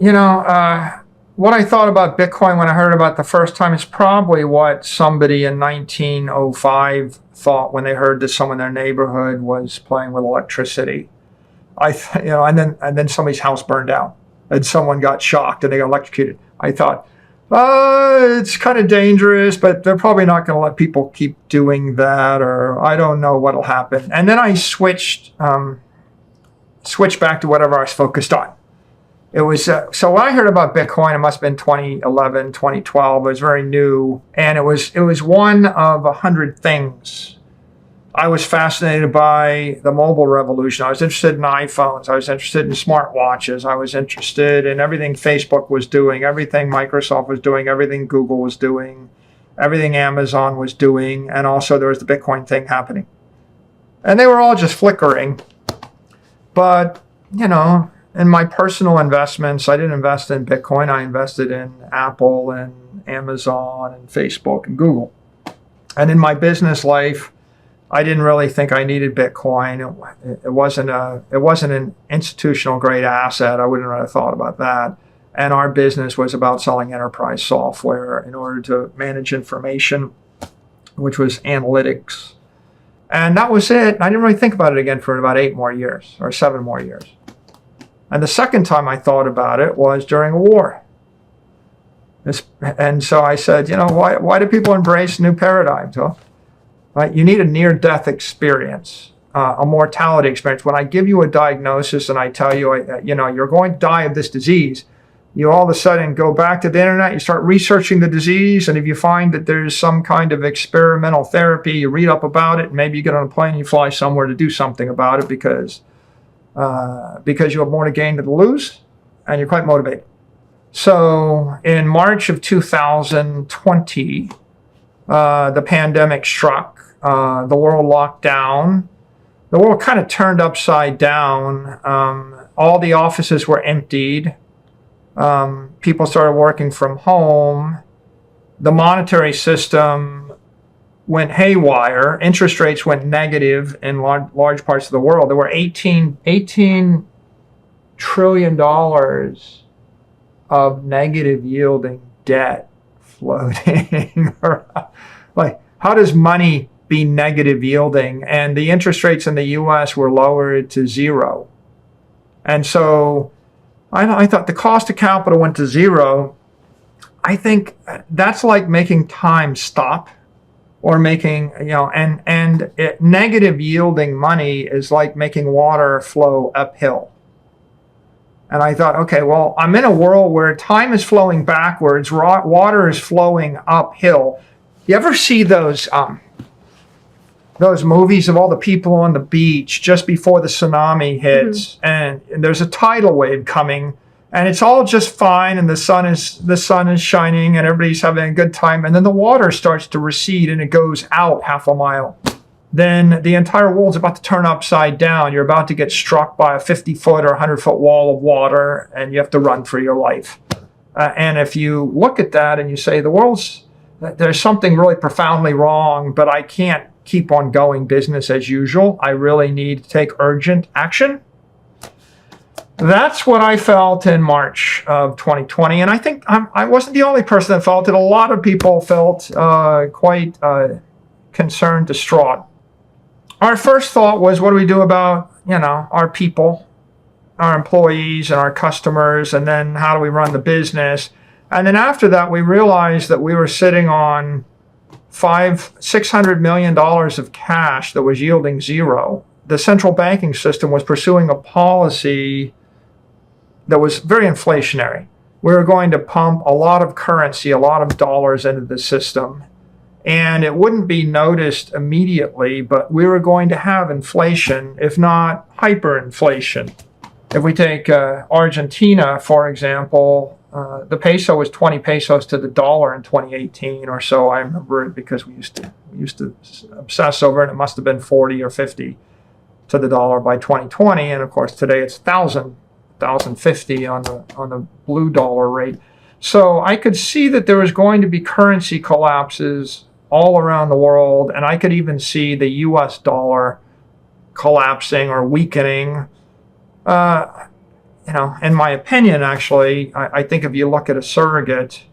what I thought about Bitcoin when I heard about it the first time is probably what somebody in 1905 thought when they heard that someone in their neighborhood was playing with electricity. And then somebody's house burned down, and someone got shocked and they got electrocuted. I thought, it's kind of dangerous, but they're probably not going to let people keep doing that, or I don't know what'll happen. And then I switched back to whatever I was focused on. It was so when I heard about Bitcoin, it must have been 2011, 2012. It was very new, and it was one of 100 things. I was fascinated by the mobile revolution. I was interested in iPhones. I was interested in smartwatches. I was interested in everything Facebook was doing, everything Microsoft was doing, everything Google was doing, everything Amazon was doing, and also there was the Bitcoin thing happening. And they were all just flickering. But, in my personal investments, I didn't invest in Bitcoin. I invested in Apple and Amazon and Facebook and Google. And in my business life, I didn't really think I needed Bitcoin. It wasn't an institutional grade asset. I wouldn't have thought about that. And our business was about selling enterprise software in order to manage information, which was analytics. And that was it. I didn't really think about it again for about 8 more years or 7 more years. And the second time I thought about it was during a war. And so I said, why do people embrace new paradigms? Well, right? You need a near-death experience, a mortality experience. When I give you a diagnosis and I tell you, you're going to die of this disease, you all of a sudden go back to the internet, you start researching the disease, and if you find that there's some kind of experimental therapy, you read up about it, and maybe you get on a plane and you fly somewhere to do something about it because you have more to gain than to lose, and you're quite motivated. So in March of 2020, the pandemic struck. The world locked down. The world kind of turned upside down. All the offices were emptied. People started working from home. The monetary system went haywire. Interest rates went negative in large parts of the world. There were $18 trillion of negative yielding debt floating around. Like, how does money be negative yielding? And the interest rates in the U.S. were lowered to 0. And so I thought the cost of capital went to 0. I think that's like making time stop, or making, negative yielding money is like making water flow uphill. And I thought, okay, well, I'm in a world where time is flowing backwards, water is flowing uphill. You ever see those movies of all the people on the beach just before the tsunami hits, and there's a tidal wave coming, and it's all just fine, and the sun is shining, and everybody's having a good time, and then the water starts to recede, and it goes out half a mile. Then the entire world's about to turn upside down. You're about to get struck by a 50-foot or 100-foot wall of water, and you have to run for your life. And if you look at that and you say, there's something really profoundly wrong, but I can't keep on going business as usual. I really need to take urgent action. That's what I felt in March of 2020. And I think I wasn't the only person that felt it. A lot of people felt quite concerned, distraught. Our first thought was, what do we do about, our people, our employees and our customers, and then how do we run the business? And then after that, we realized that we were sitting on $600 million of cash that was yielding 0. The central banking system was pursuing a policy that was very inflationary. We were going to pump a lot of currency, a lot of dollars into the system, and it wouldn't be noticed immediately, but we were going to have inflation, if not hyperinflation. If we take Argentina, for example, the peso was 20 pesos to the dollar in 2018 or so. I remember it because we used to obsess over it. It must have been 40 or 50 to the dollar by 2020, and of course today it's 1,050 on the blue dollar rate. So I could see that there was going to be currency collapses all around the world, and I could even see the U.S. dollar collapsing or weakening. in my opinion, actually, I think if you look at a surrogate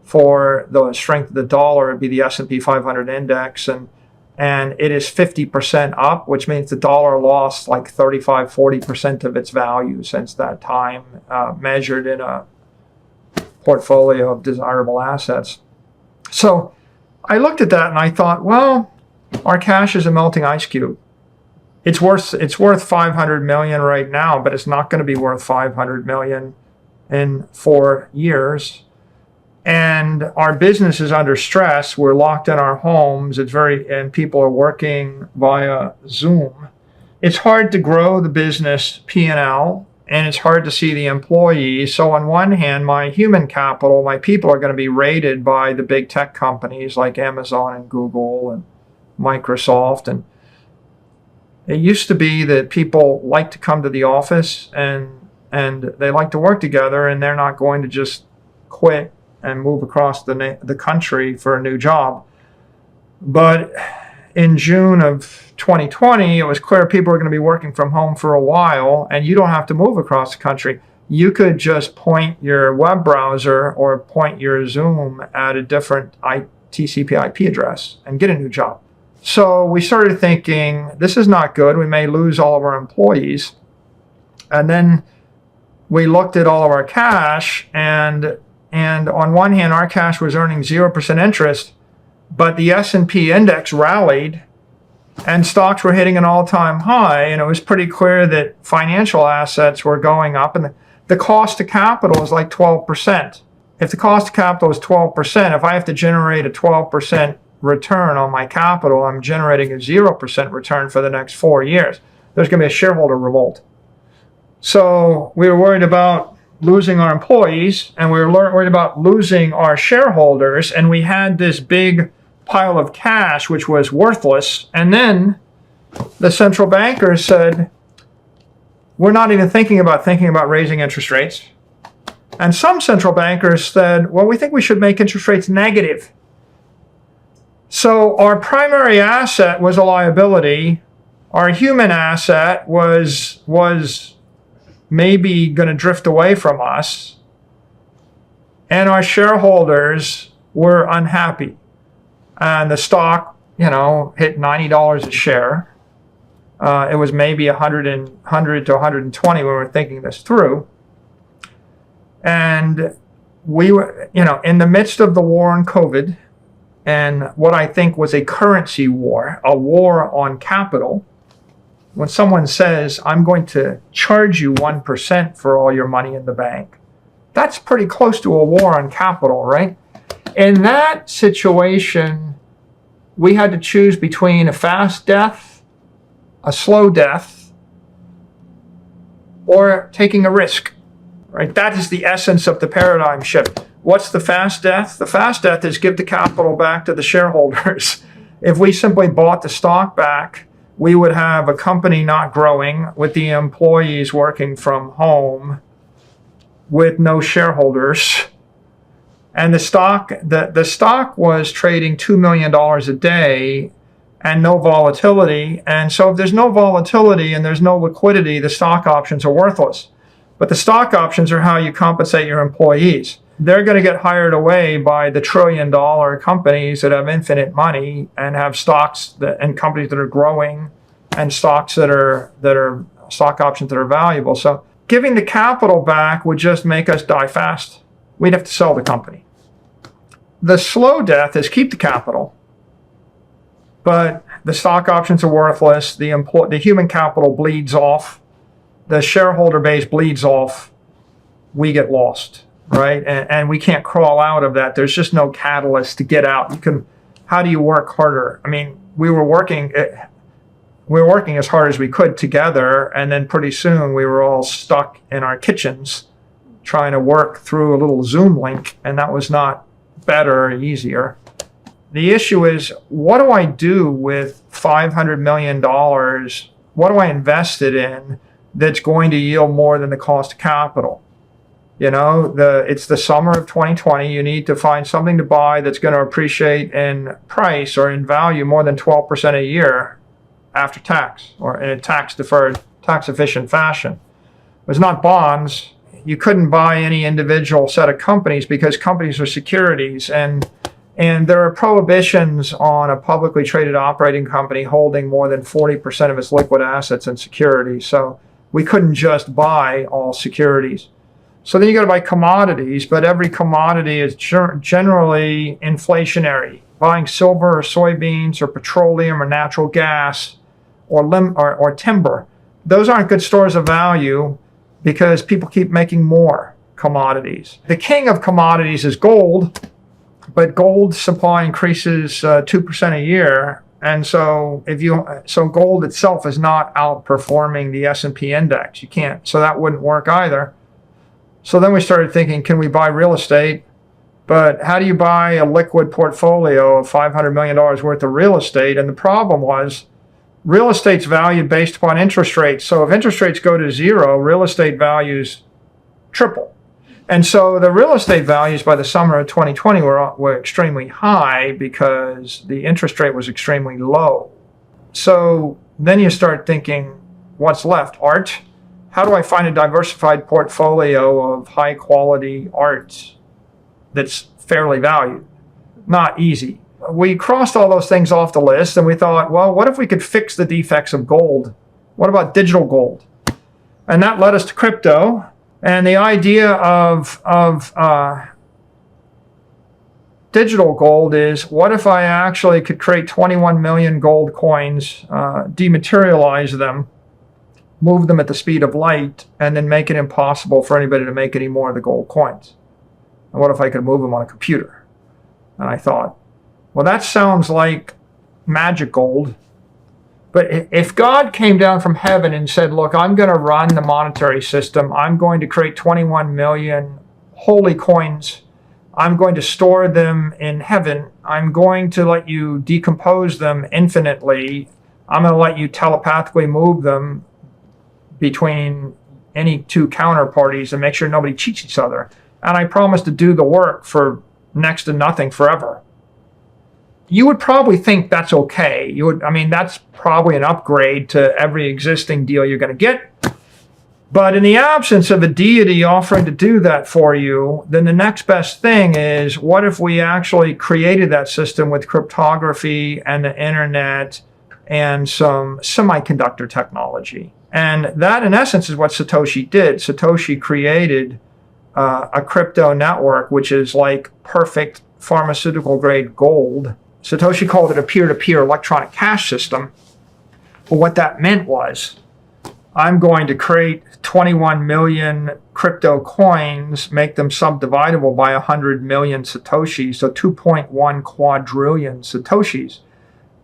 for the strength of the dollar, it'd be the S&P 500 index, and it is 50% up, which means the dollar lost like 35-40% of its value since that time, measured in a portfolio of desirable assets. So I looked at that and I thought, well, our cash is a melting ice cube. It's worth 500 million right now, but it's not going to be worth 500 million in 4 years. And our business is under stress. We're locked in our homes. And people are working via Zoom. It's hard to grow the business P&L, and it's hard to see the employees. So on one hand, my human capital, my people are going to be rated by the big tech companies like Amazon and Google and Microsoft. And it used to be that people like to come to the office and they like to work together, and they're not going to just quit and move across the country for a new job. But in June of 2020, it was clear people were going to be working from home for a while, and you don't have to move across the country. You could just point your web browser or point your Zoom at a different TCP IP address and get a new job. So we started thinking, this is not good. We may lose all of our employees. And then we looked at all of our cash, and on one hand, our cash was earning 0% interest, but the S&P index rallied and stocks were hitting an all-time high, and it was pretty clear that financial assets were going up, and the cost of capital is like 12%. If the cost of capital is 12%, if I have to generate a 12% return on my capital, I'm generating a 0% return for the next 4 years. There's going to be a shareholder revolt. So we were worried about losing our employees, and we were worried about losing our shareholders, and we had this big pile of cash which was worthless. And then the central bankers said, we're not even thinking about raising interest rates. And some central bankers said, well, we think we should make interest rates negative. So our primary asset was a liability. Our human asset was maybe going to drift away from us, and our shareholders were unhappy. And the stock, hit $90 a share. It was maybe 100 to 120 when we were thinking this through. And we were, in the midst of the war on COVID, and what I think was a currency war, a war on capital. When someone says, I'm going to charge you 1% for all your money in the bank, that's pretty close to a war on capital, right? In that situation, we had to choose between a fast death, a slow death, or taking a risk, right? That is the essence of the paradigm shift. What's the fast death? The fast death is give the capital back to the shareholders. If we simply bought the stock back, we would have a company not growing with the employees working from home with no shareholders. And the stock was trading $2 million a day and no volatility. And so if there's no volatility and there's no liquidity, the stock options are worthless. But the stock options are how you compensate your employees. They're going to get hired away by the trillion-dollar companies that have infinite money and have stocks and companies that are growing and stocks that are stock options that are valuable. So giving the capital back would just make us die fast. We'd have to sell the company. The slow death is keep the capital, but the stock options are worthless. The human capital bleeds off. The shareholder base bleeds off. We get lost. Right? And we can't crawl out of that. There's just no catalyst to get out. How do you work harder? I mean, we were working as hard as we could together, and then pretty soon we were all stuck in our kitchens trying to work through a little Zoom link, and that was not better or easier. The issue is, what do I do with $500 million? What do I invest it in that's going to yield more than the cost of capital? It's the summer of 2020. You need to find something to buy that's going to appreciate in price or in value more than 12% a year after tax or in a tax-deferred, tax-efficient fashion. was not bonds. You couldn't buy any individual set of companies because companies are securities, and there are prohibitions on a publicly traded operating company holding more than 40% of its liquid assets in securities. So we couldn't just buy all securities. So then you got to buy commodities, but every commodity is generally inflationary. Buying silver or soybeans or petroleum or natural gas or timber, those aren't good stores of value because people keep making more commodities. The king of commodities is gold, but gold supply increases 2% a year. And so gold itself is not outperforming the S&P index. You can't, so that wouldn't work either. So then we started thinking, can we buy real estate? But how do you buy a liquid portfolio of $500 million worth of real estate? And the problem was real estate's valued based upon interest rates. So if interest rates go to zero, real estate values triple. And so the real estate values by the summer of 2020 were extremely high because the interest rate was extremely low. So then you start thinking, what's left? Art? How do I find a diversified portfolio of high quality art that's fairly valued? Not easy. We crossed all those things off the list and we thought, well, what if we could fix the defects of gold? What about digital gold? And that led us to crypto. And the idea of digital gold is, what if I actually could create 21 million gold coins, dematerialize them, move them at the speed of light, and then make it impossible for anybody to make any more of the gold coins? And what if I could move them on a computer? And I thought, well, that sounds like magic gold. But if God came down from heaven and said, look, I'm going to run the monetary system. I'm going to create 21 million holy coins. I'm going to store them in heaven. I'm going to let you decompose them infinitely. I'm going to let you telepathically move them between any two counterparties and make sure nobody cheats each other. And I promise to do the work for next to nothing forever. You would probably think that's okay. That's probably an upgrade to every existing deal you're going to get. But in the absence of a deity offering to do that for you, then the next best thing is, what if we actually created that system with cryptography and the internet and some semiconductor technology? And that, in essence, is what Satoshi did. Satoshi created a crypto network, which is like perfect pharmaceutical-grade gold. Satoshi called it a peer-to-peer electronic cash system. But what that meant was, I'm going to create 21 million crypto coins, make them subdividable by 100 million Satoshis, so 2.1 quadrillion Satoshis.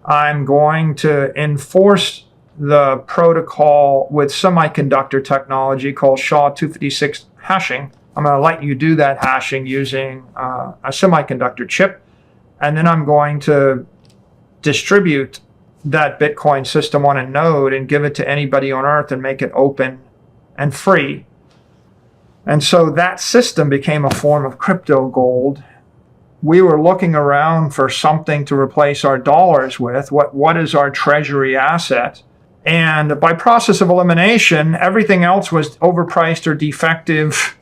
I'm going to enforce the protocol with semiconductor technology called SHA-256 hashing. I'm going to let you do that hashing using a semiconductor chip. And then I'm going to distribute that Bitcoin system on a node and give it to anybody on Earth and make it open and free. And so that system became a form of crypto gold. We were looking around for something to replace our dollars with. What is our treasury asset? And by process of elimination, everything else was overpriced or defective,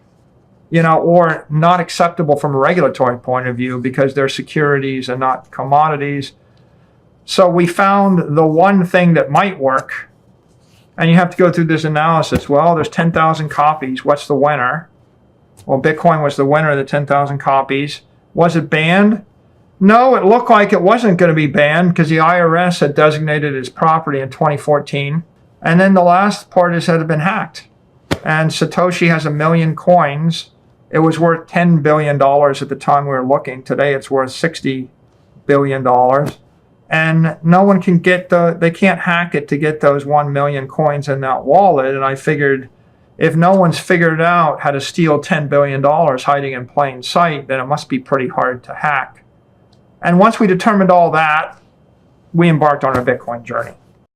or not acceptable from a regulatory point of view because they're securities and not commodities. So we found the one thing that might work, and you have to go through this analysis. Well, there's 10,000 copies. What's the winner? Well, Bitcoin was the winner of the 10,000 copies. Was it banned? No, it looked like it wasn't going to be banned because the IRS had designated it as property in 2014. And then the last part is that it had been hacked. And Satoshi has 1 million coins. It was worth $10 billion at the time we were looking. Today it's worth $60 billion. And no one can they can't hack it to get those 1 million coins in that wallet. And I figured, if no one's figured out how to steal $10 billion hiding in plain sight, then it must be pretty hard to hack. And once we determined all that, we embarked on our Bitcoin journey.